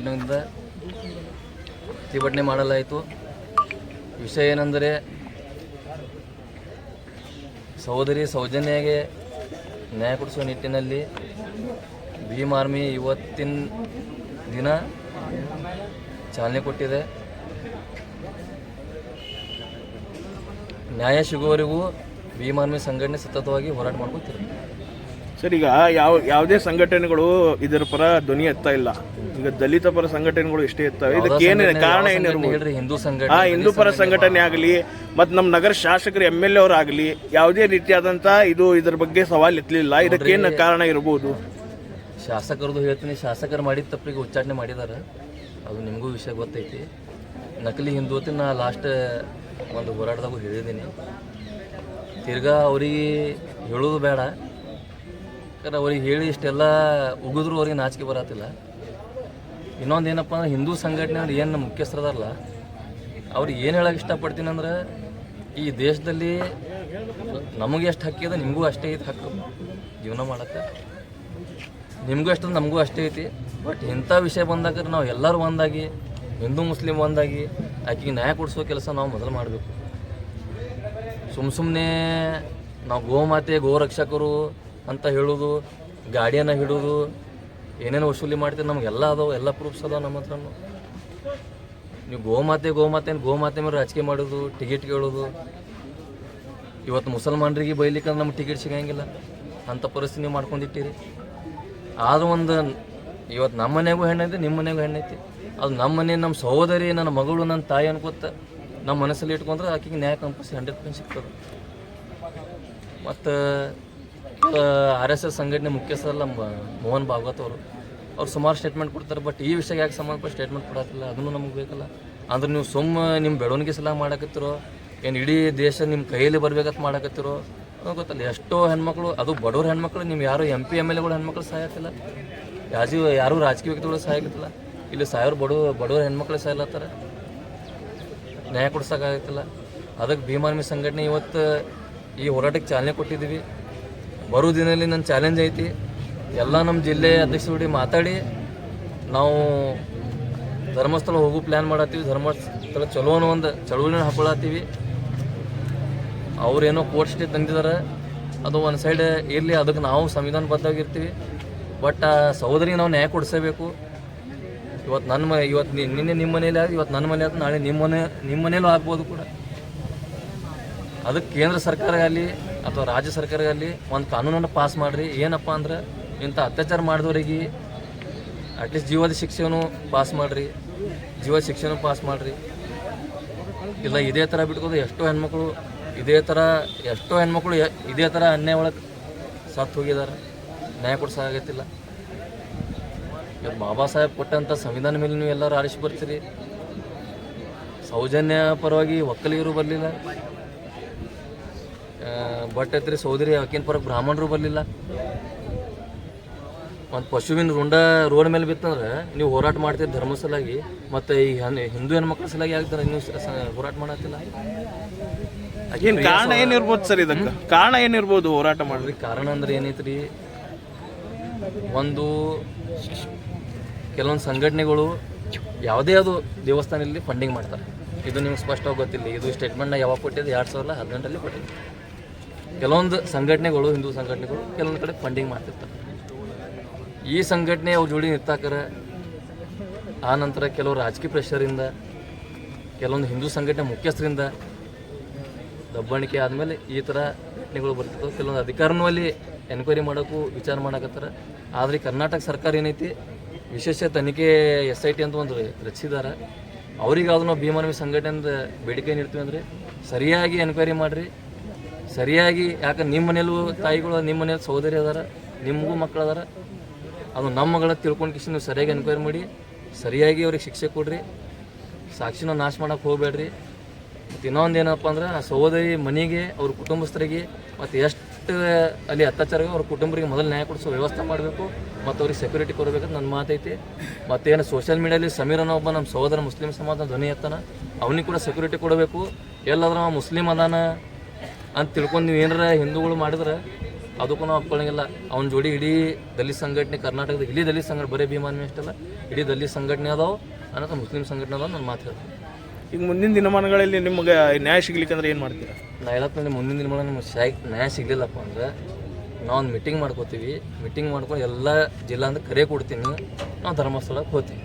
ಸಂಘಟನೆಯಿಂದ ಪ್ರತಿಭಟನೆ ಮಾಡಲಾಯಿತು. ವಿಷಯ ಏನೆಂದರೆ ಸಹೋದರಿ ಸೌಜನ್ಯಗೆ ನ್ಯಾಯ ಕೊಡಿಸುವ ನಿಟ್ಟಿನಲ್ಲಿ ಭೀಮ್ ಆರ್ಮಿ ಇವತ್ತಿನ ದಿನ ಚಾಲನೆ ಕೊಟ್ಟಿದೆ. ನ್ಯಾಯ ಸಿಗುವವರೆಗೂ ಭೀಮ್ ಆರ್ಮಿ ಸಂಘಟನೆ ಸತತವಾಗಿ ಹೋರಾಟ ಮಾಡ್ಕೊತಿದೆ. ಸರ್, ಈಗ ಯಾವುದೇ ಸಂಘಟನೆಗಳು ಇದರ ಪರ ಧ್ವನಿ ಎತ್ತಾ ಇಲ್ಲ. ಈಗ ದಲಿತ ಪರ ಸಂಘಟನೆಗಳು ಎಷ್ಟೇ ಎತ್ತವೆ. ಇದಕ್ಕೆ ಏನು ಕಾರಣ ಏನಿರ್ಬೋದು? ಹಿಂದೂ ಪರ ಸಂಘಟನೆ ಆಗಲಿ ಮತ್ತು ನಮ್ಮ ನಗರ ಶಾಸಕರು MLA ಅವರಾಗಲಿ ಯಾವುದೇ ರೀತಿಯಾದಂಥ ಇದ್ರ ಬಗ್ಗೆ ಸವಾಲು ಎತ್ತಲಿಲ್ಲ. ಇದಕ್ಕೇನು ಕಾರಣ ಇರ್ಬೋದು? ಶಾಸಕರದು ಹೇಳ್ತೀನಿ. ಶಾಸಕರು ಮಾಡಿದ ತಪ್ಪಿಗೆ ಉಚ್ಚಾಟನೆ ಮಾಡಿದ್ದಾರೆ, ಅದು ನಿಮಗೂ ವಿಷಯ ಗೊತ್ತೈತಿ. ನಕಲಿ ಹಿಂದೂತಿ ನಾ ಲಾಸ್ಟ್ ಒಂದು ಹೋರಾಟದಾಗೂ ಹೇಳಿದ್ದೀನಿ. ತಿರ್ಗಾ ಅವ್ರಿಗೆ ಹೇಳೋದು ಬೇಡ, ಯಾಕಂದ್ರೆ ಅವ್ರಿಗೆ ಹೇಳಿ ಇಷ್ಟೆಲ್ಲ ಉಗಿದ್ರು ಅವ್ರಿಗೆ ನಾಚಿಕೆ ಬರತ್ತಿಲ್ಲ. ಇನ್ನೊಂದು ಏನಪ್ಪ ಅಂದ್ರೆ ಹಿಂದೂ ಸಂಘಟನೆ ಅಂದ್ರೆ ಏನು ಮುಖ್ಯಸ್ಥರದಾರಲ್ಲ ಅವ್ರಿಗೆ ಏನು ಹೇಳಕ್ಕೆ ಇಷ್ಟಪಡ್ತೀನಿ ಅಂದ್ರೆ, ಈ ದೇಶದಲ್ಲಿ ನಮಗೆ ಎಷ್ಟು ಹಕ್ಕಿದೆ ನಿಮಗೂ ಅಷ್ಟೇ ಐತಿ ಹಕ್ಕು ಜೀವನ ಮಾಡೋಕ್ಕೆ. ನಿಮಗೂ ಎಷ್ಟು ನಮಗೂ ಅಷ್ಟೇ ಐತಿ. ಬಟ್ ಇಂಥ ವಿಷಯ ಬಂದಾಗ ನಾವು ಎಲ್ಲರೂ ಒಂದಾಗಿ, ಹಿಂದೂ ಮುಸ್ಲಿಂ ಒಂದಾಗಿ ಆಕೆಗೆ ನ್ಯಾಯ ಕೊಡಿಸೋ ಕೆಲಸ ನಾವು ಮೊದಲು ಮಾಡಬೇಕು. ಸುಮ್ಮನೆ ನಾವು ಗೋಮಾತೆ ಗೋರಕ್ಷಕರು ಅಂತ ಹೇಳೋದು, ಗಾಡಿಯನ್ನು ಹಿಡೋದು, ಏನೇನು ವಸೂಲಿ ಮಾಡ್ತೀವಿ, ನಮಗೆಲ್ಲ ಅದಾವೆ, ಎಲ್ಲ ಪ್ರೂಫ್ಸ್ ಅದಾವೆ ನಮ್ಮ ಹತ್ರ. ನೀವು ಗೋಮಾತೆ ಮೇಲೆ ರಾಜಕೀಯ ಮಾಡೋದು, ಟಿಕೆಟ್ ಕೇಳೋದು. ಇವತ್ತು ಮುಸಲ್ಮಾನರಿಗೆ ಬೈಲಿಕ್ಕೆ ನಮ್ಗೆ ಟಿಕೆಟ್ ಸಿಗಂಗಿಲ್ಲ, ಅಂಥ ಪರಿಸ್ಥಿತಿ ನೀವು ಮಾಡ್ಕೊಂಡಿಟ್ಟಿರಿ. ಆದರೂ ಒಂದು ಇವತ್ತು ನಮ್ಮ ಮನೆಗೂ ಹೆಣ್ಣೈತಿ, ನಿಮ್ಮ ಮನೆಗೂ ಹೆಣ್ಣೈತಿ. ಅದು ನಮ್ಮ ಮನೆ, ನಮ್ಮ ಸಹೋದರಿ, ನನ್ನ ಮಗಳು, ನನ್ನ ತಾಯಿ ಅನ್ಕೋತ ನಮ್ಮ ಮನಸ್ಸಲ್ಲಿ ಇಟ್ಕೊಂಡ್ರೆ ಆಕೆಗೆ ನ್ಯಾಯ ಕಂಪಲ್ಸರಿ 100% ಸಿಗ್ತದೆ. ಮತ್ತು RSS ಸಂಘಟನೆ ಮುಖ್ಯಸ್ಥರಲ್ಲ ಮೋಹನ್ ಭಾಗವತ್ ಅವ್ರು ಸುಮಾರು ಸ್ಟೇಟ್ಮೆಂಟ್ ಕೊಡ್ತಾರೆ. ಬಟ್ ಈ ವಿಷಯಕ್ಕೆ ಯಾಕೆ ಸಂಬಂಧಪಟ್ಟ ಸ್ಟೇಟ್ಮೆಂಟ್ ಕೊಡತ್ತಿಲ್ಲ, ಅದನ್ನು ನಮಗೆ ಬೇಕಲ್ಲ. ಅಂದ್ರೆ ನೀವು ನಿಮ್ಮ ಬೆಳವಣಿಗೆ ಸಲ ಮಾಡಕತ್ತಿರೋ ಏನು ಇಡೀ ದೇಶ ನಿಮ್ಮ ಕೈಯಲ್ಲಿ ಬರ್ಬೇಕಂತ ಮಾಡಕತ್ತಿರೋ ಗೊತ್ತಲ್ಲ. ಎಷ್ಟೋ ಹೆಣ್ಮಕ್ಳು, ಅದು ಬಡವ್ರ ಹೆಣ್ಮಕ್ಳು, ನೀವು ಯಾರು MP MLAಗಳು ಹೆಣ್ಮಕ್ಳು ಸಾಯತ್ತಿಲ್ಲ, ಯಾರೂ ರಾಜಕೀಯ ವ್ಯಕ್ತಿಗಳು ಸಾಯಕತ್ತಿಲ್ಲ. ಇಲ್ಲಿ ಬಡವ್ರ ಹೆಣ್ಮಕ್ಳು ಸಾಯಲತ್ತಾರೆ, ನ್ಯಾಯ ಕೊಡ್ಸೋಕ್ಕಾಗತ್ತಿಲ್ಲ. ಅದಕ್ಕೆ ಭೀಮ್ ಆರ್ಮಿ ಸಂಘಟನೆ ಇವತ್ತು ಈ ಹೋರಾಟಕ್ಕೆ ಚಾಲನೆ ಕೊಟ್ಟಿದ್ದೀವಿ. ಬರೋ ದಿನದಲ್ಲಿ ನನ್ನ ಚಾಲೆಂಜ್ ಐತಿ, ಎಲ್ಲ ನಮ್ಮ ಜಿಲ್ಲೆ ಅಧ್ಯಕ್ಷರು ಮಾತಾಡಿ ನಾವು ಧರ್ಮಸ್ಥಳ ಹೋಗೋ ಪ್ಲ್ಯಾನ್ ಮಾಡತ್ತೀವಿ. ಧರ್ಮಸ್ಥಳ ಚಲೋ ಅನ್ನೋ ಒಂದು ಚಳುವಳಿನ ಹಾಕೊಳತ್ತೀವಿ. ಅವ್ರೇನೋ ಕೋರ್ಟ್ ಸ್ಟೇ ತಂದಿದ್ದಾರೆ, ಅದು ಒಂದು ಸೈಡ್ ಇರಲಿ, ಅದಕ್ಕೆ ನಾವು ಸಂವಿಧಾನಬದ್ಧವಾಗಿರ್ತೀವಿ. ಬಟ್ ಆ ಸಹೋದರಿಗೆ ನಾವು ನ್ಯಾಯ ಕೊಡಿಸಬೇಕು. ಇವತ್ತು ನಿನ್ನೆ ನಿಮ್ಮ ಮನೇಲಿ ಆಗಿ, ಇವತ್ತು ನನ್ನ ಮನೆ ಆದ, ನಾಳೆ ನಿಮ್ಮ ಮನೇಲೂ ಆಗ್ಬೋದು ಕೂಡ. ಅದಕ್ಕೆ ಕೇಂದ್ರ ಸರ್ಕಾರ ಆಗಲಿ ಅಥವಾ ರಾಜ್ಯ ಸರ್ಕಾರ ಆಗಲಿ ಒಂದು ಕಾನೂನನ್ನು ಪಾಸ್ ಮಾಡಿರಿ. ಏನಪ್ಪ ಅಂದ್ರೆ ಇಂಥ ಅತ್ಯಾಚಾರ ಮಾಡಿದವರಿಗೆ ಅಟ್ಲೀಸ್ಟ್ ಜೀವದ ಶಿಕ್ಷೆನೂ ಪಾಸ್ ಮಾಡಿರಿ, ಇಲ್ಲ ಇದೇ ಥರ ಬಿಟ್ಕೋದು ಎಷ್ಟೋ ಹೆಣ್ಮಕ್ಳು ಇದೇ ಥರ ಅನ್ಯಾಯ ಒಳಗೆ ಸತ್ತು ಹೋಗಿದ್ದಾರೆ, ನ್ಯಾಯ ಕೊಡ್ಸೋಕ್ಕಾಗತ್ತಿಲ್ಲ. ಬಾಬಾ ಸಾಹೇಬ್ ಕೊಟ್ಟಂಥ ಸಂವಿಧಾನ ಮೇಲೆ ನೀವು ಎಲ್ಲರೂ ಆರಿಸಿ ಬರ್ತೀರಿ. ಸೌಜನ್ಯ ಪರವಾಗಿ ಒಕ್ಕಲಿಗರು ಬರಲಿಲ್ಲ, ಬಟ್ ಐತ್ರಿ ಸಹೋದರಿ ಆಕಿನ ಪರ ಬ್ರಾಹ್ಮಣರು ಬರಲಿಲ್ಲ. ಒಂದು ಪಶುವಿನ ರುಂಡ ರೋಡ್ ಮೇಲೆ ಬಿತ್ತಂದ್ರೆ ನೀವು ಹೋರಾಟ ಮಾಡ್ತೀರಿ ಧರ್ಮ ಸಲಾಗಿ, ಮತ್ತು ಈ ಹಿಂದೂ ಹೆಣ್ಮಕ್ಳ ಸಲಾಗಿ ಆಗ್ತಾರೆ ನೀವು ಹೋರಾಟ ಮಾಡತ್ತಿಲ್ಲ. ಕಾರಣ ಏನಿರ್ಬೋದು ಸರ್? ಇದಕ್ಕೆ ಕಾರಣ ಏನಿರ್ಬೋದು ಹೋರಾಟ ಮಾಡ್ರಿ? ಕಾರಣ ಅಂದ್ರೆ ಏನೈತ್ರಿ, ಒಂದು ಕೆಲವೊಂದು ಸಂಘಟನೆಗಳು ಯಾವುದೇ ಅದು ದೇವಸ್ಥಾನದಲ್ಲಿ ಫಂಡಿಂಗ್ ಮಾಡ್ತಾರೆ. ಇದು ನಿಮ್ಗೆ ಸ್ಪಷ್ಟವಾಗಿ ಗೊತ್ತಿಲ್ಲ. ಇದು ಸ್ಟೇಟ್ಮೆಂಟ್ನ ಯಾವಾಗ ಕೊಟ್ಟಿದ್ದು 2018ರಲ್ಲಿ ಕೊಟ್ಟಿದ್ದು. ಕೆಲವೊಂದು ಸಂಘಟನೆಗಳು, ಹಿಂದೂ ಸಂಘಟನೆಗಳು ಕೆಲವೊಂದು ಕಡೆ ಫಂಡಿಂಗ್ ಮಾಡ್ತಿರ್ತಾರೆ. ಈ ಸಂಘಟನೆ ಅವ್ರ ಜೋಡಿ ನಿಂತಾಕರ, ಆ ನಂತರ ಕೆಲವು ರಾಜಕೀಯ ಪ್ರೆಷರಿಂದ, ಕೆಲವೊಂದು ಹಿಂದೂ ಸಂಘಟನೆ ಮುಖ್ಯಸ್ಥರಿಂದ ದಬ್ಬಾಣಿಕೆ ಆದಮೇಲೆ ಈ ಥರ ಘಟನೆಗಳು ಬರ್ತಿರ್ತವೆ. ಕೆಲವೊಂದು ಅಧಿಕಾರನೂ ಅಲ್ಲಿ ಎನ್ಕ್ವೈರಿ ಮಾಡೋಕ್ಕೂ ವಿಚಾರ ಮಾಡಕತ್ತಾರೆ. ಆದರೆ ಕರ್ನಾಟಕ ಸರ್ಕಾರ ಏನೈತಿ, ವಿಶೇಷ ತನಿಖೆ SIT ಅಂತ ಒಂದು ರಚಿಸಿದ್ದಾರೆ. ಅವ್ರಿಗಾದ್ರೂ ನಾವು ಭೀಮ್ ಆರ್ಮಿ ಸಂಘಟನೆಯಿಂದ ಬೇಡಿಕೆ ನೀಡ್ತೀವಿ ಅಂದರೆ ಸರಿಯಾಗಿ ಎನ್ಕ್ವೈರಿ ಮಾಡಿರಿ, ಸರಿಯಾಗಿ. ಯಾಕೆ ನಿಮ್ಮ ಮನೇಲೂ ತಾಯಿಗಳು, ನಿಮ್ಮ ಮನೇಲಿ ಸಹೋದರಿ ಅದಾರ, ನಿಮಗೂ ಮಕ್ಕಳು ಅದಾರ, ಅದು ನಮ್ಮ ಮಗಳ ತಿಳ್ಕೊಂಡು ಕಿಸಿ ನೀವು ಸರಿಯಾಗಿ ಎನ್ಕ್ವೈರಿ ಮಾಡಿ ಸರಿಯಾಗಿ ಅವ್ರಿಗೆ ಶಿಕ್ಷೆ ಕೊಡ್ರಿ. ಸಾಕ್ಷಿನ ನಾಶ ಮಾಡೋಕ್ಕೆ ಹೋಗಬೇಡ್ರಿ. ಮತ್ತು ಇನ್ನೊಂದು ಏನಪ್ಪ ಅಂದ್ರೆ, ಆ ಸಹೋದರಿ ಮನೆಗೆ, ಅವ್ರ ಕುಟುಂಬಸ್ಥರಿಗೆ ಮತ್ತು ಎಷ್ಟು ಅಲ್ಲಿ ಅತ್ಯಾಚಾರ ಅವ್ರ ಕುಟುಂಬರಿಗೆ ಮೊದಲು ನ್ಯಾಯ ಕೊಡಿಸೋ ವ್ಯವಸ್ಥೆ ಮಾಡಬೇಕು ಮತ್ತು ಅವ್ರಿಗೆ ಸೆಕ್ಯೂರಿಟಿ ಕೊಡಬೇಕಂತ ನನ್ನ ಮಾತೈತಿ. ಮತ್ತೇನು ಸೋಷಿಯಲ್ ಮೀಡಿಯಾದಲ್ಲಿ ಸಮೀರನ ಒಬ್ಬ ನಮ್ಮ ಸಹೋದರ ಮುಸ್ಲಿಂ ಸಮಾಜದ ಧ್ವನಿ ಎತ್ತಾನ, ಅವನಿಗೆ ಕೂಡ ಸೆಕ್ಯೂರಿಟಿ ಕೊಡಬೇಕು. ಎಲ್ಲಾದ್ರೂ ಮುಸ್ಲಿಂ ಅದಾನ ಅಂತ ತಿಳ್ಕೊಂಡು ನೀವು ಏನಾರ ಹಿಂದೂಗಳು ಮಾಡಿದ್ರೆ ಅದಕ್ಕೂ ನಾವು ಒಪ್ಕೊಳ್ಳಂಗಿಲ್ಲ. ಅವ್ನ ಜೋಡಿ ಇಡೀ ದಲಿತ ಸಂಘಟನೆ ಕರ್ನಾಟಕದ ಇಡೀ ದಲಿತ ಸಂಘಟನೆ ಬರೀ ಭೀಮಾನ್ವಿ ಅಷ್ಟಲ್ಲ, ಇಡೀ ದಲಿತ ಸಂಘಟನೆ ಅದಾವೆ ಅನ್ನೋದು ಮುಸ್ಲಿಂ ಸಂಘಟನೆ ಅದಾವ ನನ್ನ ಮಾತು ಹೇಳ್ತೀನಿ. ಈಗ ಮುಂದಿನ ದಿನಮಾನಗಳಲ್ಲಿ ನಿಮಗೆ ನ್ಯಾಯ ಸಿಗ್ಲಿಕ್ಕಂದ್ರೆ ಏನು ಮಾಡ್ತೀರಾ? ನಾ ಹೇಳತ್ನಲ್ಲಿ ಮುಂದಿನ ದಿನಗಳ ನಿಮ್ಗೆ ನ್ಯಾಯ ಸಿಗಲಿಲ್ಲಪ್ಪ ಅಂದ್ರೆ ನಾವು ಮೀಟಿಂಗ್ ಮಾಡ್ಕೋತೀವಿ. ಮೀಟಿಂಗ್ ಮಾಡ್ಕೊಂಡು ಎಲ್ಲ ಜಿಲ್ಲಾ ಅಂದ್ರೆ ಕರೆ ಕೊಡ್ತೀನಿ, ನಾವು ಧರ್ಮಸ್ಥಳಕ್ಕೆ ಹೋಗ್ತೀವಿ.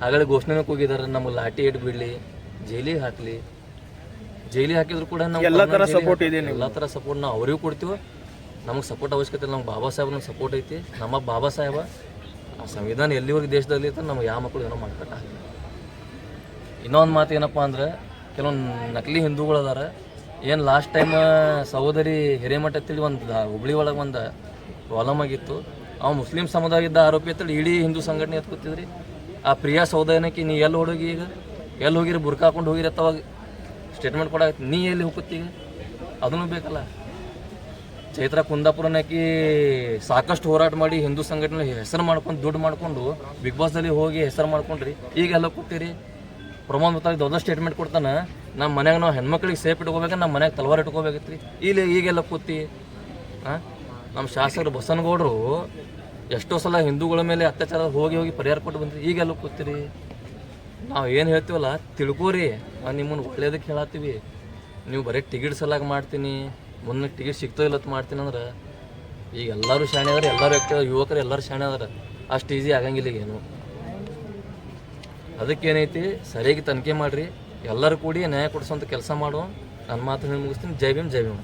ಆಗಲೇ ಘೋಷಣೆನೂ ಕೂಗಿದ್ದಾರೆ, ನಮಗೆ ಲಾಠಿ ಇಟ್ಟು ಬಿಡಲಿ, ಜೈಲಿಗೆ ಹಾಕಲಿ. ಜೈಲಿಗೆ ಹಾಕಿದ್ರು ಕೂಡ ನಾವು ಎಲ್ಲ ಥರ ಸಪೋರ್ಟ್ ಇದೆ, ಎಲ್ಲ ಥರ ಸಪೋರ್ಟ್ ನಾವು ಅವ್ರಿಗೂ ಕೊಡ್ತೀವಿ. ನಮಗೆ ಸಪೋರ್ಟ್ ಅವಶ್ಯಕತೆ ಇಲ್ಲ. ನಮ್ಗೆ ಬಾಬಾ ಸಾಹೇಬ್ನ ಸಪೋರ್ಟ್ ಐತಿ. ನಮ್ಮ ಬಾಬಾ ಸಾಹೇಬ ಆ ಸಂವಿಧಾನ ಎಲ್ಲಿವರೆಗೆ ದೇಶದಲ್ಲಿ ಇತ್ತು ನಮ್ಗೆ ಯಾವ ಮಕ್ಕಳು ಏನೋ ಮಾಡ್ಕಟ್ಟ. ಇನ್ನೊಂದು ಮಾತು ಏನಪ್ಪ ಅಂದ್ರೆ ಕೆಲವೊಂದು ನಕಲಿ ಹಿಂದೂಗಳು ಅದಾರ. ಏನು ಲಾಸ್ಟ್ ಟೈಮ್ ಸಹೋದರಿ ಹಿರೇಮಠ ಅಂತೇಳಿ ಒಂದು ಹುಬ್ಳಿ ಒಳಗೆ ಒಂದು ಪ್ರಾಬ್ಲಮ್ ಆಗಿತ್ತು. ಅವ ಮುಸ್ಲಿಂ ಸಮುದಾಯದ ಆರೋಪಿ ಅಂತೇಳಿ ಇಡೀ ಹಿಂದೂ ಸಂಘಟನೆ ಎತ್ಕೊತಿದ್ರಿ. ಆ ಪ್ರಿಯಾ ಸಹೋದರನಕ್ಕೆ ನೀ ಎಲ್ಲಿ ಹೋಗಿ, ಈಗ ಎಲ್ಲಿ ಹೋಗಿರಿ, ಬುರ್ಕ ಹಾಕೊಂಡು ಹೋಗಿರಿ ಅವಾಗ ಸ್ಟೇಟ್ಮೆಂಟ್ ಕೊಡಾಕತ್ತಿ. ನೀ ಎಲ್ಲಿ ಹೋಗುತ್ತೀಗ? ಅದನ್ನು ಬೇಕಲ್ಲ. ಚೈತ್ರ ಕುಂದಾಪುರನಾಕಿ ಸಾಕಷ್ಟು ಹೋರಾಟ ಮಾಡಿ ಹಿಂದೂ ಸಂಘಟನೆ ಹೆಸರು ಮಾಡ್ಕೊಂಡು ದುಡ್ಡು ಮಾಡಿಕೊಂಡು ಬಿಗ್ ಬಾಸ್ದಲ್ಲಿ ಹೋಗಿ ಹೆಸರು ಮಾಡ್ಕೊಂಡ್ರಿ. ಈಗ ಎಲ್ಲ ಕೊಡ್ತೀರಿ. ಪ್ರಮೋದ್ ಮತ್ತಾಗ ದೊಡ್ಡ ಸ್ಟೇಟ್ಮೆಂಟ್ ಕೊಡ್ತಾನೆ, ನಮ್ಮ ಮನ್ಯಾಗ ನಾವು ಹೆಣ್ಮಕ್ಳಿಗೆ ಸೇಫ್ ಇಟ್ಕೋಬೇಕಂದ್ರೆ ನಮ್ಮ ಮನ್ಯಾಗ ತಲವಾರು ಇಟ್ಕೋಬೇಕೈತ್ರಿ. ಈಗೆಲ್ಲ ಕೂತಿ ನಮ್ಮ ಶಾಸಕರು ಬಸನಗೌಡರು ಎಷ್ಟೋ ಸಲ ಹಿಂದೂಗಳ ಮೇಲೆ ಅತ್ಯಾಚಾರ ಹೋಗಿ ಪರಿಹಾರ ಕೊಟ್ಟು ಬಂದ್ರಿ. ಈಗೆಲ್ಲ ಕೂತೀರಿ. ನಾವು ಏನು ಹೇಳ್ತೀವಲ್ಲ ತಿಳ್ಕೋರಿ. ನಿಮ್ಮನ್ನು ಒಳ್ಳೇದಕ್ಕೆ ಹೇಳತ್ತೀವಿ. ನೀವು ಬರೀ ಟಿಕೆಟ್ ಸಲಾಗಿ ಮಾಡ್ತೀನಿ, ಮುಂದೆ ಟಿಕೆಟ್ ಸಿಗ್ತೋ ಇಲ್ಲತ್ತು ಮಾಡ್ತೀನಿ ಅಂದ್ರೆ ಈಗ ಎಲ್ಲರೂ ಶಾಣೆ ಅದಾರೆ, ಎಲ್ಲರೂ ಯುವಕರು ಎಲ್ಲರೂ ಶಾಣೆ ಅದಾರೆ. ಅಷ್ಟು ಈಸಿ ಆಗಂಗಿಲ್ಲ ಏನು. ಅದಕ್ಕೇನೈತಿ, ಸರಿಯಾಗಿ ತನಿಖೆ ಮಾಡಿರಿ, ಎಲ್ಲರೂ ಕೂಡಿ ನ್ಯಾಯ ಕೊಡಿಸೋಂಥ ಕೆಲಸ ಮಾಡುವ. ನನ್ನ ಮಾತು ಮುಗಿಸ್ತೀನಿ. ಜೈ ಭೀಮ್, ಜೈ ಭೀಮ್.